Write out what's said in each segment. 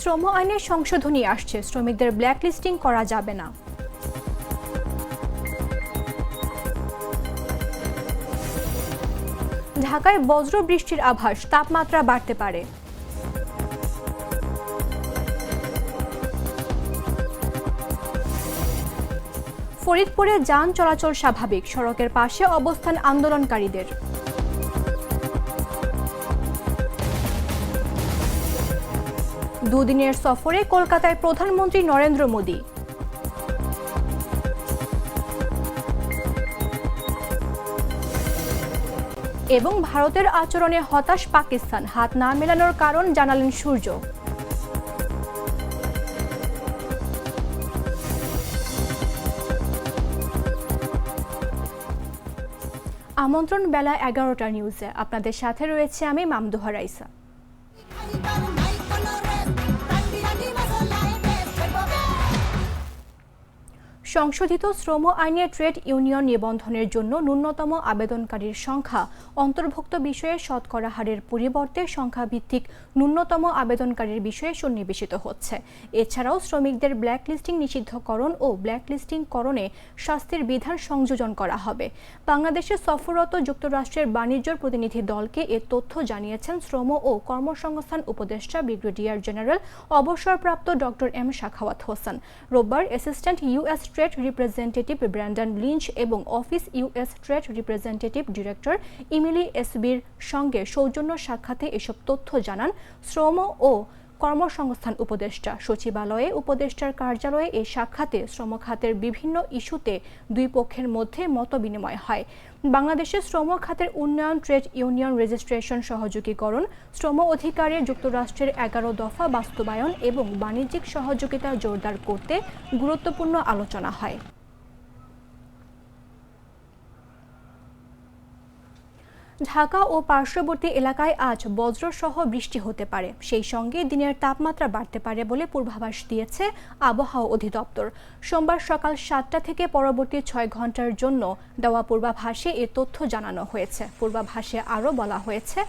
শ্রম আইনে সংশোধনী আসছে, শ্রমিকদের ব্ল্যাকলিস্টিং করা যাবে না। ঢাকায় বজ্র বৃষ্টির আভাস, তাপমাত্রা বাড়তে পারে। ফরিদপুরে যান চলাচল স্বাভাবিক, সড়কের পাশে অবস্থান আন্দোলনকারীদের। দুদিনের সফরে কলকাতায় প্রধানমন্ত্রী নরেন্দ্র মোদি। এবং ভারতের আচরণে হতাশ পাকিস্তান, হাত না মেলানোর কারণ জানালেন সূর্য। আমন্ত্রণ বেলা 11টা নিউজে, আপনাদের সাথে রয়েছে আমি মামদুহা রাইসা। সংশোধিত শ্রম আইনে ট্রেড ইউনিয়ন নিবন্ধনের জন্য ন্যূনতম আবেদনকারীর সংখ্যা অন্তর্ভুক্ত বিষয়ে শতকরা হারের পরিবর্তে সংখ্যাভিত্তিক ন্যূনতম আবেদনকারীর বিষয়ে সন্নিবেশিত হচ্ছে। এছাড়াও শ্রমিকদের ব্ল্যাকলিস্টিং নিষিদ্ধকরণ ও ব্ল্যাকলিস্টিংকরণে শাস্তির বিধান সংযোজন করা হবে। বাংলাদেশে সফররত যুক্তরাষ্ট্রের বাণিজ্য প্রতিনিধি দলকে এ তথ্য জানিয়েছেন শ্রম ও কর্মসংস্থান উপদেষ্টা ব্রিগেডিয়ার জেনারেল অবসরপ্রাপ্ত ডক্টর এম সাখাওয়াত হোসেন। রোববার assistant US trade representative Brandon Lynch এবং office US trade representative director Emily এসবির সঙ্গে সৌজন্য সাক্ষাতে এসব তথ্য জানান শ্রম ও কর্মসংস্থান উপদেষ্টা। সচিবালয়ে উপদেষ্টার কার্যালয়ে এই সাক্ষাতে শ্রম খাতের বিভিন্ন ইস্যুতে দুই পক্ষের মধ্যে মতবিনিময় হয়। বাংলাদেশে শ্রম খাতের উন্নয়ন, ট্রেড ইউনিয়ন রেজিস্ট্রেশন সহযোগীকরণ, শ্রম অধিকারে যুক্তরাষ্ট্রের 11 দফা বাস্তবায়ন এবং বাণিজ্যিক সহযোগিতা জোরদার করতে গুরুত্বপূর্ণ আলোচনা হয়। ঢাকা ও পার্শ্ববর্তী এলাকায় আজ বজ্রসহ বৃষ্টি হতে পারে, সেই সঙ্গে দিনের তাপমাত্রা বাড়তে পারে বলে পূর্বাভাস দিয়েছে আবহাওয়া অধিদপ্তর। সোমবার সকাল 7টা থেকে পরবর্তী 6 ঘন্টার জন্য দেওয়া পূর্বাভাসে এ তথ্য জানানো হয়েছে। পূর্বাভাসে আরও বলা হয়েছে,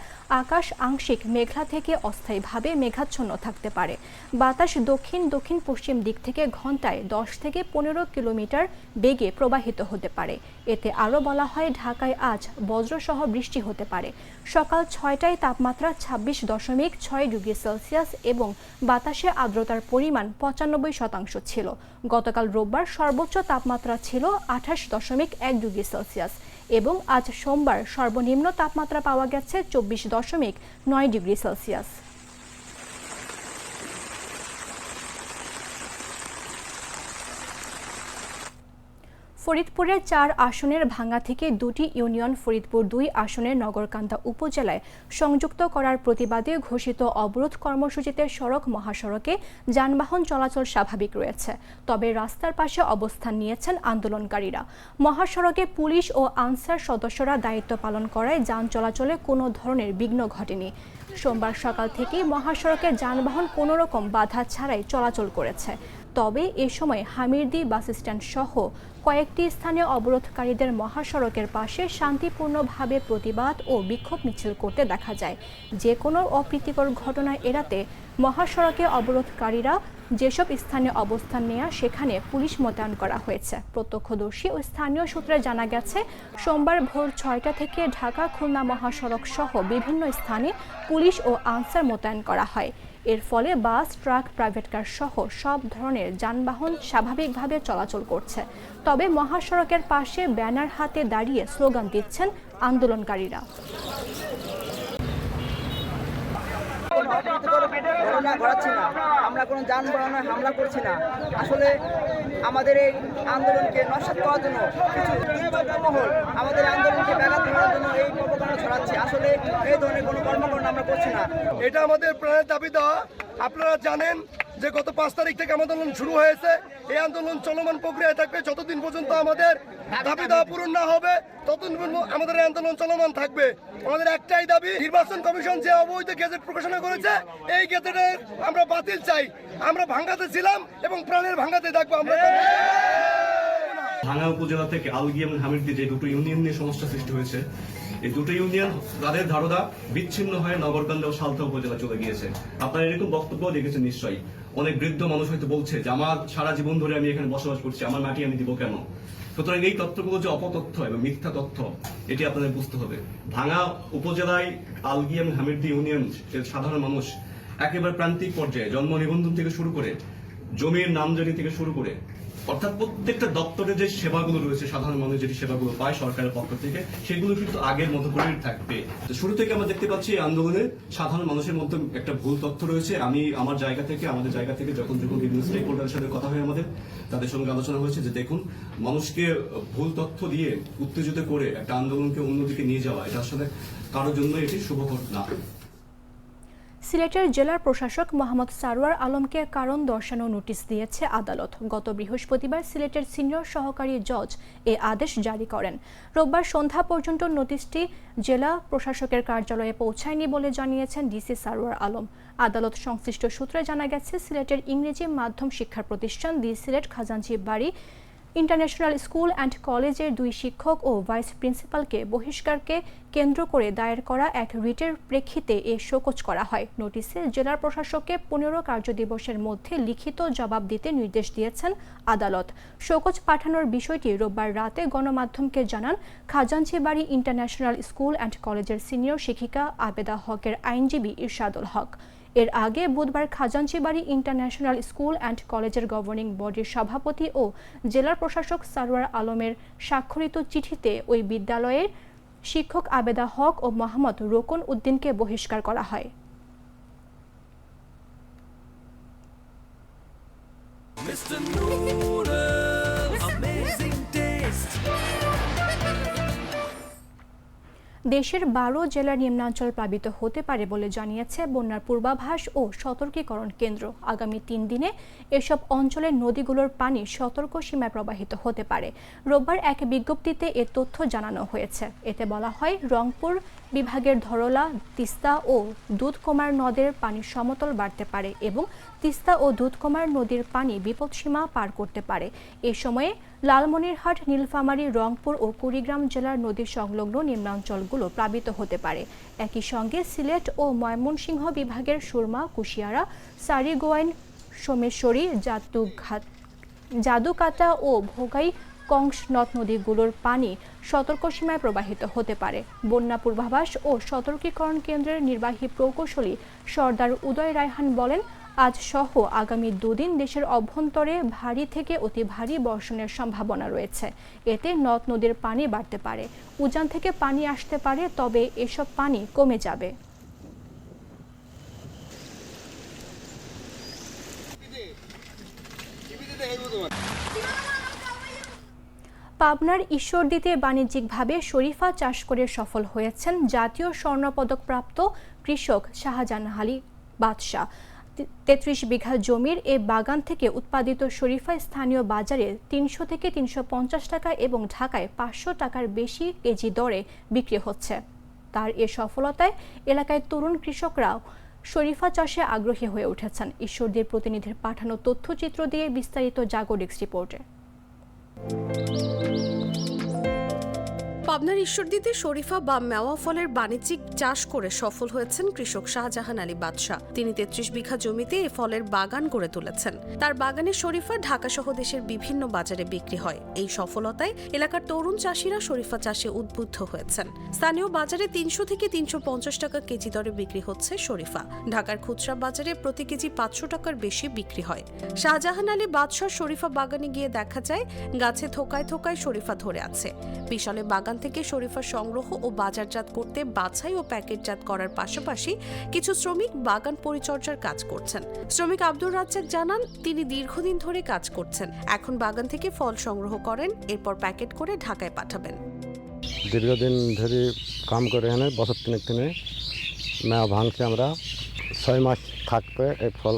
আকাশ আংশিক মেঘলা থেকে অস্থায়ীভাবে মেঘাচ্ছন্ন থাকতে পারে। বাতাস দক্ষিণ দক্ষিণ পশ্চিম দিক থেকে ঘন্টায় 10 থেকে 15 কিলোমিটার বেগে প্রবাহিত হতে পারে। এতে আরও বলা হয়, ঢাকায় আজ বজ্রসহ বৃষ্টি হতে পারে। সকাল 6টায় তাপমাত্রা 26.6 ডিগ্রি সেলসিয়াস এবং বাতাসে আর্দ্রতার পরিমাণ 95% ছিল। গতকাল রোববার সর্বোচ্চ তাপমাত্রা ছিল 28.1 ডিগ্রি সেলসিয়াস এবং আজ সোমবার সর্বনিম্ন তাপমাত্রা পাওয়া গেছে 24.9 ডিগ্রি সেলসিয়াস। ফরিদপুরের 4 আসনের ভাঙ্গা থেকে 2টি ইউনিয়ন ফরিদপুর 2 আসনের নগরকান্দা উপজেলায় সংযুক্ত করার প্রতিবাদে ঘোষিত অবরোধ কর্মসূচিতে সড়ক মহাসড়কে যানবাহন চলাচল স্বাভাবিক রয়েছে। তবে রাস্তার পাশে অবস্থান নিয়েছেন আন্দোলনকারীরা। মহাসড়কে পুলিশ ও আনসার সদস্যরা দায়িত্ব পালন করায় যান চলাচলে কোনো ধরনের বিঘ্ন ঘটেনি। সোমবার সকাল থেকেই মহাসড়কে যানবাহন কোনো রকম বাধা ছাড়াই চলাচল করেছে। তবে এ সময় হামিরদি বাসস্ট্যান্ড সহ কয়েকটি স্থানে অবরোধকারীদের মহাসড়কের পাশে শান্তিপূর্ণভাবে প্রতিবাদ ও বিক্ষোভ মিছিল করতে দেখা যায়। যে কোনো অপ্রীতিকর ঘটনা এড়াতে মহাসড়কে অবরোধকারীরা যেসব স্থানে অবস্থান নেয়া সেখানে পুলিশ মোতায়েন করা হয়েছে। প্রত্যক্ষদর্শী ও স্থানীয় সূত্রে জানা গেছে, সোমবার ভোর 6টা থেকে ঢাকা খুলনা মহাসড়ক সহ বিভিন্ন স্থানে পুলিশ ও আনসার মোতায়েন করা হয়। এর ফলে বাস, ট্রাক, প্রাইভেট কার সহ সব ধরনের যানবাহন স্বাভাবিকভাবে চলাচল করছে। তবে মহাসড়কের পাশে ব্যানার হাতে দাঁড়িয়ে স্লোগান দিচ্ছেন আন্দোলনকারীরা। ঘটনা ঘটাচ্ছি না, আমরা কোনো যানবাহনে হামলা করছি না। আসলে আমাদের এই আন্দোলনকে নস্যাৎ করার জন্য কিছু মহল আমাদের আন্দোলনকে ব্যাঘাত করার জন্য এই প্রোপাগান্ডা ছড়াচ্ছে। আসলে এই ধরনের কোনো কর্মকাণ্ড আমরা করছি না। এটা আমাদের প্রাণের দাবি দেওয়া। আপনারা জানেন যে গত 5 তারিখ থেকে আন্দোলন শুরু হয়েছে। এই আন্দোলন চলমান প্রক্রিয়ায় থাকবে যতদিন পর্যন্ত আমাদের দাবি দেওয়া পূরণ না হবে, ততদিন পর্যন্ত আমাদের এই আন্দোলন চলমান থাকবে। আমাদের একটাই দাবি, নির্বাচন কমিশন যে অবৈধ গেজেট প্রকাশনা করেছে, এই গেজেটের আমরা বাতিল চাই। আমরা ভাঙ্গাতে ছিলাম এবং প্রাণের ভাঙ্গাতে থাকবো। আমরা ভাঙ্গা উপজেলা থেকে আলগি এবং হামিরদি যে দুটো ইউনিয়ন নিয়ে সমস্যা সৃষ্টি হয়েছে, এই দুটো ইউনিয়ন তাদের ধারণা বিচ্ছিন্ন হয়ে নগরকান্দা ও সালথা উপজেলা চলে গিয়েছে। আপনারা এরকম বক্তব্য দেখেছেন নিশ্চয়ই। অনেক বৃদ্ধ মানুষ হয়তো বলছে যে আমার সারা জীবন ধরে আমি এখানে বসবাস করছি, আমার মাটি আমি দিব কেন? সুতরাং এই তথ্যগুলো যে অপতথ্য এবং মিথ্যা তথ্য, এটি আপনাদের বুঝতে হবে। ভাঙা উপজেলায় আলগি এবং হামিরদি ইউনিয়ন সাধারণ মানুষ একেবারে প্রান্তিক পর্যায়ে জন্ম নিবন্ধন থেকে শুরু করে জমির নামজারি থেকে শুরু করে অর্থাৎ প্রত্যেকটা দপ্তরে যে সেবাগুলো রয়েছে, সাধারণ মানুষ যেটি সেবাগুলো পায় সরকারের পক্ষ থেকে, সেগুলো কিন্তু আগের মতো করেই থাকবে। তো শুরু থেকে আমরা দেখতে পাচ্ছি এই আন্দোলনে সাধারণ মানুষের মধ্যে একটা ভুল তথ্য রয়েছে। আমি আমার জায়গা থেকে, আমাদের জায়গা থেকে যখন বিভিন্ন স্টেক হোল্ডারের সাথে কথা হয় আমাদের, তাদের সঙ্গে আলোচনা হয়েছে যে দেখুন, মানুষকে ভুল তথ্য দিয়ে উত্তেজিত করে একটা আন্দোলনকে অন্যদিকে নিয়ে যাওয়া, এটা আসলে কারোর জন্য এটি শুভকর না। সিলেটের জেলার প্রশাসক মোহাম্মদ সারোয়ার আলমকে কারণ দর্শানো নোটিশ দিয়েছে আদালত। গত বৃহস্পতিবার সিলেটের সিনিয়র সহকারী জজ এ আদেশ জারি করেন। রোববার সন্ধ্যা পর্যন্ত নোটিশটি জেলা প্রশাসকের কার্যালয়ে পৌঁছায়নি বলে জানিয়েছেন ডিসি সারোয়ার আলম। আদালত সংশ্লিষ্ট সূত্রে জানা গেছে, সিলেটের ইংরেজি মাধ্যম শিক্ষা প্রতিষ্ঠান দি সিলেট খাজাঞ্চি বাড়ি ইন্টারন্যাশনাল স্কুল অ্যান্ড কলেজের 2 শিক্ষক ও ভাইস প্রিন্সিপালকে বহিষ্কারকে কেন্দ্র করে দায়ের করা এক রিটের প্রেক্ষিতে এ শোকজ করা হয়। নোটিশে জেলার প্রশাসককে 15 কার্যদিবসের মধ্যে লিখিত জবাব দিতে নির্দেশ দিয়েছেন আদালত। শোকজ পাঠানোর বিষয়টি রোববার রাতে গণমাধ্যমকে জানান খাজাঞ্চি বাড়ি ইন্টারন্যাশনাল স্কুল অ্যান্ড কলেজের সিনিয়র শিক্ষিকা আবেদা হকের আইনজীবী ইরশাদুল হক। এর আগে বুধবার খাজাঞ্চি বাড়ি ইন্টারন্যাশনাল স্কুল অ্যান্ড কলেজের গভর্নিং বডির সভাপতি ও জেলার প্রশাসক সারোয়ার আলমের স্বাক্ষরিত চিঠিতে ওই বিদ্যালয়ের শিক্ষক আবেদা হক ও মোহাম্মদ রোকন উদ্দিনকে বহিষ্কার করা হয়। দেশের 12 জেলার নিম্নাঞ্চল প্লাবিত হতে পারে বলে জানিয়েছে বন্যার পূর্বাভাস ও সতর্কীকরণ কেন্দ্র। আগামী 3 দিনে এসব অঞ্চলের নদীগুলোর পানি সতর্ক সীমায় প্রবাহিত হতে পারে। রোববার এক বিজ্ঞপ্তিতে এ তথ্য জানানো হয়েছে। এতে বলা হয়, রংপুর বিভাগের ধরলা, তিস্তা ও দুধকুমার নদের পানির সমতল বাড়তে পারে এবং তিস্তা ও দুধকুমার নদীর পানি বিপদসীমা পার করতে পারে। এ সময়ে লালমনিরহাট, নীলফামারী, রংপুর ও কুড়িগ্রাম জেলার নদী সংলগ্ন নিম্নাঞ্চলগুলো প্লাবিত হতে পারে। একই সঙ্গে সিলেট ও ময়মনসিংহ বিভাগের সুরমা, কুশিয়ারা, সারিগোয়াইন, সোমেশ্বরী, জাদুকাটা ও ভোগাই কংস নদ নদীগুলোর পানি সতর্কসীমায় প্রবাহিত হতে পারে। বন্যা পূর্বাভাস ও সতর্কীকরণ কেন্দ্রের নির্বাহী প্রকৌশলী সর্দার উদয় রায়হান বলেন, আজ সহ আগামী 2 দিন দেশের অভ্যন্তরে ভারী থেকে অতি ভারী বর্ষণের সম্ভাবনা রয়েছে। এতে নদ নদীর পানি বাড়তে পারে, উজান থেকে পানি আসতে পারে, তবে এসব পানি কমে যাবে। পাবনার ঈশ্বরদীতে বাণিজ্যিকভাবে শরীফা চাষ করে সফল হয়েছেন জাতীয় স্বর্ণপদকপ্রাপ্ত কৃষক শাহজাহান আলী বাদশা। 33 বিঘা জমির এ বাগান থেকে উৎপাদিত শরীফা স্থানীয় বাজারে 300 থেকে 350 টাকা এবং ঢাকায় 500 টাকার বেশি কেজি দরে বিক্রি হচ্ছে। তার এ সফলতায় এলাকায় তরুণ কৃষকরাও শরীফা চাষে আগ্রহী হয়ে উঠেছেন। ঈশ্বরদীর প্রতিনিধির পাঠানো তথ্যচিত্র দিয়ে বিস্তারিত জাগো ডেস্ক রিপোর্টে। পাবনার ঈশ্বরদীতে শরীফা বা মেওয়া ফলের বাণিজ্যিক চাষ করে সফল হয়েছেন কৃষক শাহজাহান আলী বাদশা। তিনি 33 বিঘা জমিতে এ ফলের বাগান গড়ে তুলেছেন। তার বাগানের শরীফা ঢাকা সহ দেশের বিভিন্ন বাজারে বিক্রি হয়। এই সফলতায় এলাকার তরুণ চাষিরা শরীফা চাষে উদ্বুদ্ধ হয়েছেন। স্থানীয় বাজারে 300 থেকে 350 টাকা কেজি দরে বিক্রি হচ্ছে শরীফা। ঢাকার খুচরা বাজারে প্রতি কেজি 500 টাকার বেশি বিক্রি হয়। শাহজাহান আলী বাদশার শরীফা বাগানে গিয়ে দেখা যায় গাছে থোকায় থোকায় শরীফা ধরে আছে। বিশালে বাগান থেকে শরীফা সংগ্রহ ও বাজারজাত করতে বাছাই ও প্যাকেটজাত করার পাশাপাশি কিছু শ্রমিক বাগান পরিচর্যার কাজ করছেন। শ্রমিক আব্দুর রাজ্জাক জানান, তিনি দীর্ঘদিন ধরে কাজ করছেন। এখন বাগান থেকে ফল সংগ্রহ করেন, এরপর প্যাকেট করে ঢাকায় পাঠাবেন। দীর্ঘদিন ধরে কাম করে এখানে বছর 3 দিনে মেয়া ভাঙছে। আমরা 6 মাস থাকবে এই ফল,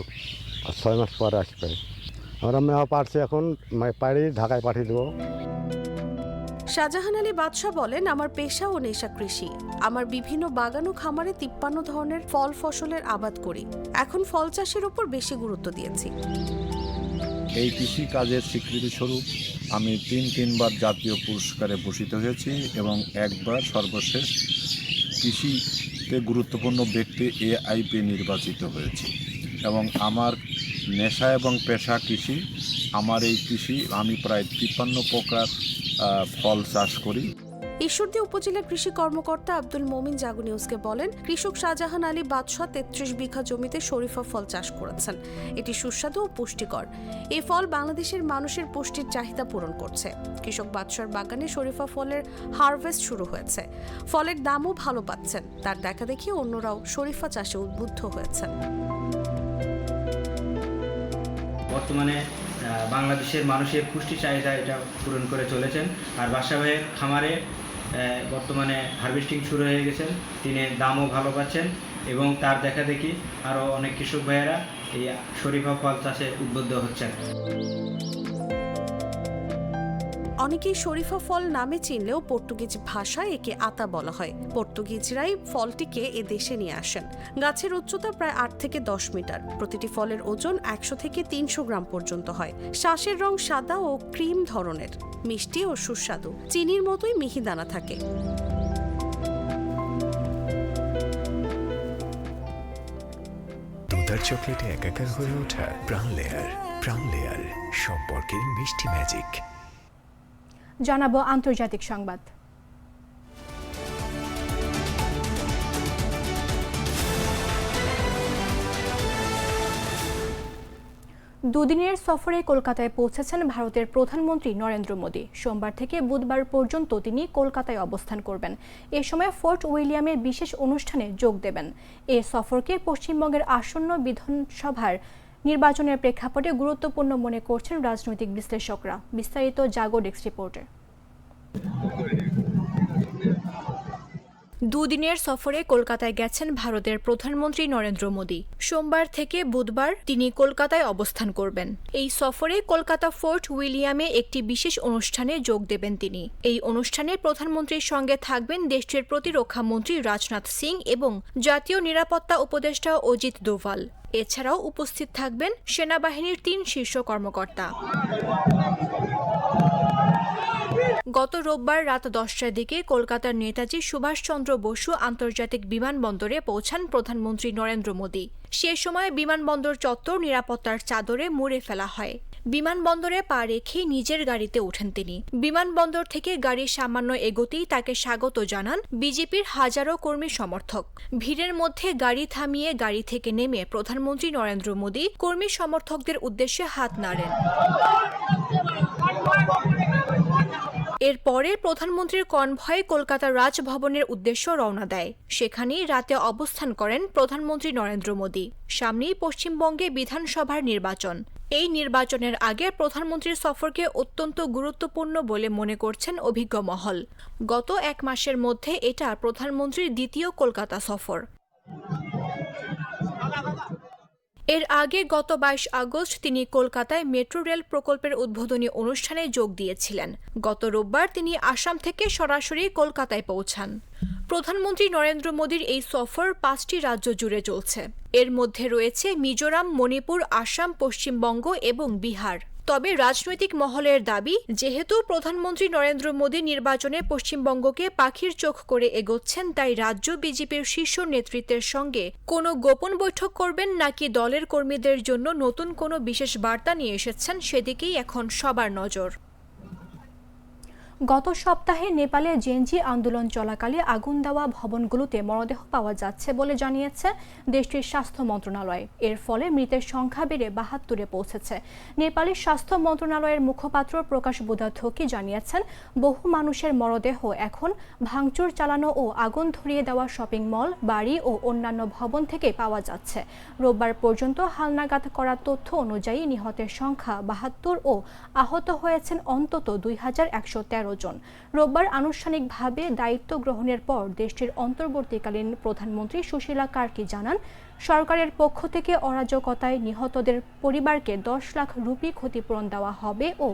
6 মাস পরে আসবে। আমরা মেয়া পাড়ছি, এখন পাড়ি ঢাকায় পাঠিয়ে দেবো। শাহজাহান আলী বাদশা বলেন, আমার পেশা ও নেশা কৃষি। আমার বিভিন্ন বাগান ও খামারে 53 ধরনের ফল ফসলের আবাদ করি। এখন ফল চাষের উপর বেশি গুরুত্ব দিয়েছি। এই কৃষি কাজের স্বীকৃতি স্বরূপ আমি তিনবার জাতীয় পুরস্কারে ভূষিত হয়েছি এবং একবার সর্বশেষ কৃষিতে গুরুত্বপূর্ণ ব্যক্তি AIP নির্বাচিত হয়েছি। এবং আমার নেশা এবং পেশা কৃষি। আমার এই কৃষি আমি প্রায় 53 প্রকার ফল চাষ করি। ঈশ্বরদী উপজেলার কৃষি কর্মকর্তা আব্দুল মোমিন জাগো নিউজকে বলেন, কৃষক শাহজাহান আলী বাদশাহ 33 বিঘা জমিতে শরীফা ফল চাষ করেছেন। এটি সুস্বাদু ও পুষ্টিকর। এই ফল বাংলাদেশের মানুষের পুষ্টির চাহিদা পূরণ করছে। কৃষক বাদশার বাগানে শরীফা ফলের হারভেস্ট শুরু হয়েছে। ফলের দামও ভালো পাচ্ছেন। তার দেখা দেখি অন্যরাও শরীফা চাষে উদ্বুদ্ধ হয়েছেন। বর্তমানে বাংলাদেশের মানুষের পুষ্টি চাহিদা এটা পূরণ করে চলেছেন। আর বাদশা ভাইয়ের খামারে বর্তমানে হারভেস্টিং শুরু হয়ে গেছেন, তিনি দামও ভালো পাচ্ছেন এবং তার দেখা দেখি আরও অনেক কৃষক ভাইয়েরা এই শরীফা ফল চাষে উদ্বুদ্ধ হচ্ছেন। অনেকেই শরীফা ফল নামে চিনলেও পর্তুগিজ ভাষায় একে আতা বলা হয়। পর্তুগিজরাই ফলটিকে এ দেশে নিয়ে আসেন। গাছের উচ্চতা প্রায় 8 থেকে 10 মিটার। প্রতিটি ফলের ওজন 100 থেকে 300 গ্রাম পর্যন্ত হয়। শ্বাসের রং সাদা ও ক্রিম ধরনের, মিষ্টি ও সুস্বাদু। চিনির মতোই মিহিদানা থাকে। দুধ আর চকলেটে একাকার হয়ে ওঠা প্রাণ লেয়ার সম্পর্কের মিষ্টি ম্যাজিক। জানাবো আন্তর্জাতিক সংবাদ। দুদিনের সফরে কলকাতায় পৌঁছেছেন ভারতের প্রধানমন্ত্রী নরেন্দ্র মোদী। সোমবার থেকে বুধবার পর্যন্ত তিনি কলকাতায় অবস্থান করবেন। এ সময় ফোর্ট উইলিয়ামের বিশেষ অনুষ্ঠানে যোগ দেবেন। এ সফরকে পশ্চিমবঙ্গের আসন্ন বিধানসভার নির্বাচনের প্রেক্ষাপটে গুরুত্বপূর্ণ মনে করছেন রাজনৈতিক বিশ্লেষকরা। বিস্তারিত জাগো ডেস্ক রিপোর্টে। দুদিনের সফরে কলকাতায় গেছেন ভারতের প্রধানমন্ত্রী নরেন্দ্র মোদী। সোমবার থেকে বুধবার তিনি কলকাতায় অবস্থান করবেন। এই সফরে কলকাতা ফোর্ট উইলিয়ামে একটি বিশেষ অনুষ্ঠানে যোগ দেবেন তিনি। এই অনুষ্ঠানে প্রধানমন্ত্রীর সঙ্গে থাকবেন দেশটির প্রতিরক্ষা মন্ত্রী রাজনাথ সিং এবং জাতীয় নিরাপত্তা উপদেষ্টা অজিত দোভাল। এছাড়াও উপস্থিত থাকবেন সেনাবাহিনীর 3 শীর্ষ কর্মকর্তা। গত রোববার রাত 10টার দিকে কলকাতার নেতাজি সুভাষচন্দ্র বসু আন্তর্জাতিক বিমানবন্দরে পৌঁছান প্রধানমন্ত্রী নরেন্দ্র মোদী। সে সময় বিমানবন্দর চত্বর নিরাপত্তার চাদরে মুড়ে ফেলা হয়। বিমানবন্দরে পা রেখে নিজের গাড়িতে ওঠেন তিনি। বিমানবন্দর থেকে গাড়ি সামান্য এগোতেই তাকে স্বাগত জানান বিজেপির হাজারো কর্মী সমর্থক। ভিড়ের মধ্যে গাড়ি থামিয়ে গাড়ি থেকে নেমে প্রধানমন্ত্রী নরেন্দ্র মোদী কর্মী সমর্থকদের উদ্দেশ্যে হাত নাড়েন। এরপরে প্রধানমন্ত্রীর কনভয় কলকাতার রাজভবনের উদ্দেশ্য রওনা দেয়। সেখানেই রাতে অবস্থান করেন প্রধানমন্ত্রী নরেন্দ্র মোদী। সামনেই পশ্চিমবঙ্গে বিধানসভার নির্বাচন। এই নির্বাচনের আগে প্রধানমন্ত্রীর সফরকে অত্যন্ত গুরুত্বপূর্ণ বলে মনে করছেন অভিজ্ঞ মহল। গত 1 মাসের মধ্যে এটা প্রধানমন্ত্রীর দ্বিতীয় কলকাতা সফর। এর আগে গত 22 আগস্ট তিনি কলকাতায় মেট্রো রেল প্রকল্পের উদ্বোধনী অনুষ্ঠানে যোগ দিয়েছিলেন। গত রোববার তিনি আসাম থেকে সরাসরি কলকাতায় পৌঁছান। প্রধানমন্ত্রী নরেন্দ্র মোদীর এই সফর 5টি রাজ্য জুড়ে চলছে। এর মধ্যে রয়েছে মিজোরাম, মণিপুর, আসাম, পশ্চিমবঙ্গ এবং বিহার। তবে রাজনৈতিক মহলের দাবি, যেহেতু প্রধানমন্ত্রী নরেন্দ্র মোদী নির্বাচনে পশ্চিমবঙ্গকে পাখির চোখ করে এগোচ্ছেন, তাই রাজ্য বিজেপির শীর্ষ নেতৃত্বের সঙ্গে কোনো গোপন বৈঠক করবেন নাকি দলের কর্মীদের জন্য নতুন কোনো বিশেষ বার্তা নিয়ে এসেছেন, সেদিকেই এখন সবার নজর। গত সপ্তাহে নেপালে জেনজি আন্দোলন চলাকালে আগুন দেওয়া ভবনগুলোতে মরদেহ পাওয়া যাচ্ছে বলে জানিয়েছে দেশটির স্বাস্থ্য মন্ত্রণালয়। এর ফলে মৃতের সংখ্যা বেড়ে 72-এ পৌঁছেছে। নেপালের স্বাস্থ্য মন্ত্রণালয়ের মুখপাত্র প্রকাশ বুদাথকি জানিয়েছেন, বহু মানুষের মরদেহ এখন ভাঙচুর চালানো ও আগুন ধরিয়ে দেওয়া শপিং মল, বাড়ি ও অন্যান্য ভবন থেকে পাওয়া যাচ্ছে। রোববার পর্যন্ত হালনাগাদ করা তথ্য অনুযায়ী নিহতের সংখ্যা 72 ও আহত হয়েছেন অন্তত 2113 জন। রোববার আনুষ্ঠানিকভাবে দায়িত্ব গ্রহণের পর দেশটির অন্তর্বর্তীকালীন প্রধানমন্ত্রী সুশীলা কার্কি জানান, সরকারের পক্ষ থেকে অরাজকতায় নিহতদের পরিবারকে 10 লাখ রুপি ক্ষতিপূরণ দেওয়া হবে ও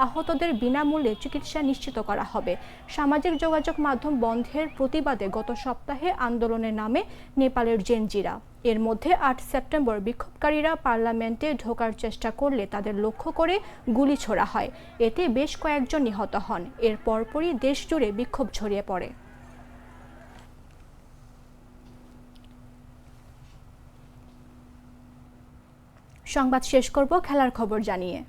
আহতদের বিনামূল্যে চিকিৎসা নিশ্চিত করা হবে। সামাজিক যোগাযোগ মাধ্যম বন্ধের প্রতিবাদে গত সপ্তাহে আন্দোলনের নামে নেপালের জেনজিরা এর মধ্যে ৮ সেপ্টেম্বর বিক্ষোভকারীরা পার্লামেন্টে ঢোকার চেষ্টা করলে তাদের লক্ষ্য করে গুলি ছোড়া হয়। এতে বেশ কয়েকজন নিহত হন। এর পরপরই দেশ জুড়ে বিক্ষোভ ছড়িয়ে পড়ে। সংবাদ শেষ করব খেলার খবর জানিয়ে।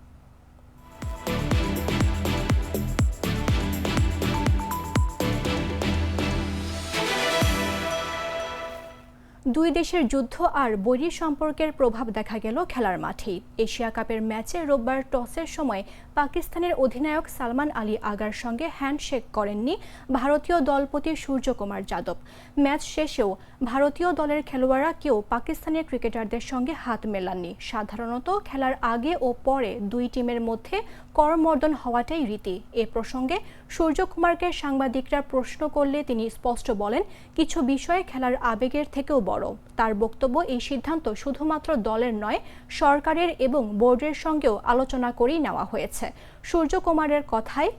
দুই দেশের যুদ্ধ আর বৈরী সম্পর্কের প্রভাব দেখা গেল খেলার মাঠেই। এশিয়া কাপের ম্যাচে রোববার টসের সময় পাকিস্তানের অধিনায়ক সালমান আলী আগার সঙ্গে হ্যান্ডশেক করেননি ভারতীয় দলপতি সূর্যকুমার যাদব। ম্যাচ শেষেও ভারতীয় দলের খেলোয়াড়রা কেউ পাকিস্তানের ক্রিকেটারদের সঙ্গে হাত মেলাননি। সাধারণত খেলার আগে ও পরে দুই টিমের মধ্যে করমর্দন হওয়াটাই রীতি। এ প্রসঙ্গে সূর্যকুমারকে সাংবাদিকরা প্রশ্ন করলে তিনি স্পষ্ট বলেন, কিছু বিষয়ে খেলার আবেগের থেকেও বড়। তার বক্তব্য, এই সিদ্ধান্ত শুধুমাত্র দলের নয়, সরকারের এবং বোর্ডের সঙ্গেও আলোচনা করেই নেওয়া হয়েছে। সূর্যকুমারের কথায়,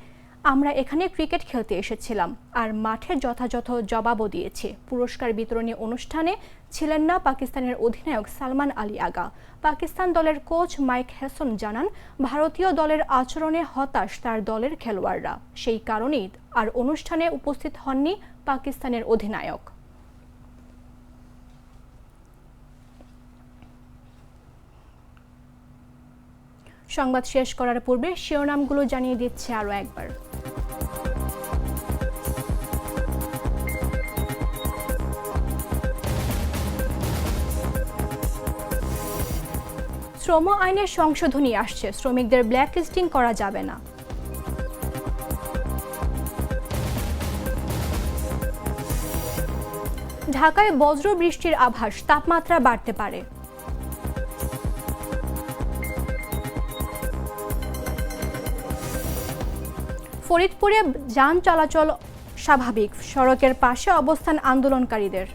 আমরা এখানে ক্রিকেট খেলতে এসেছিলাম আর মাঠে যথাযথ জবাবও দিয়েছি। পুরস্কার বিতরণী অনুষ্ঠানে ছিলেন না পাকিস্তানের অধিনায়ক সালমান আলী আগা। পাকিস্তান দলের কোচ মাইক হেসন জানান, ভারতীয় দলের আচরণে হতাশ তার দলের খেলোয়াড়রা। সেই কারণেই আর অনুষ্ঠানে উপস্থিত হননি পাকিস্তানের অধিনায়ক। সংবাদ শেষ করার পূর্বে শিরোনামগুলো জানিয়ে দিচ্ছে আরও একবার। শ্রম আইনের সংশোধনী আসছে, শ্রমিকদের ব্ল্যাকলিস্টিং করা যাবে না। ঢাকায় বজ্র বৃষ্টির আভাস, তাপমাত্রা বাড়তে পারে। ফরিদপুরে যান চলাচল স্বাভাবিক, সড়কের পাশে অবস্থান আন্দোলনকারীদের।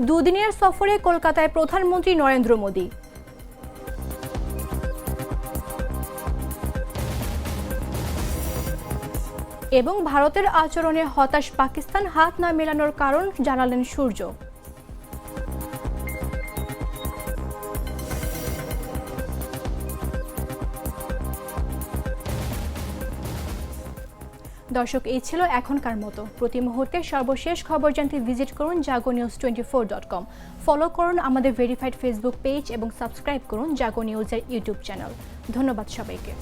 দুদিনের সফরে কলকাতায় প্রধানমন্ত্রী নরেন্দ্র মোদি। এবং ভারতের আচরণে হতাশ পাকিস্তান, হাত না মেলানোর কারণ জানালেন সূর্য। দর্শক, এই ছিল এখনকার মতো। প্রতি মুহূর্তে সর্বশেষ খবর জানতে ভিজিট করুন jagonews24.com। ফলো করুন আমাদের ভেরিফাইড ফেসবুক পেজ এবং সাবস্ক্রাইব করুন জাগো নিউজের ইউটিউব চ্যানেল। ধন্যবাদ সবাইকে।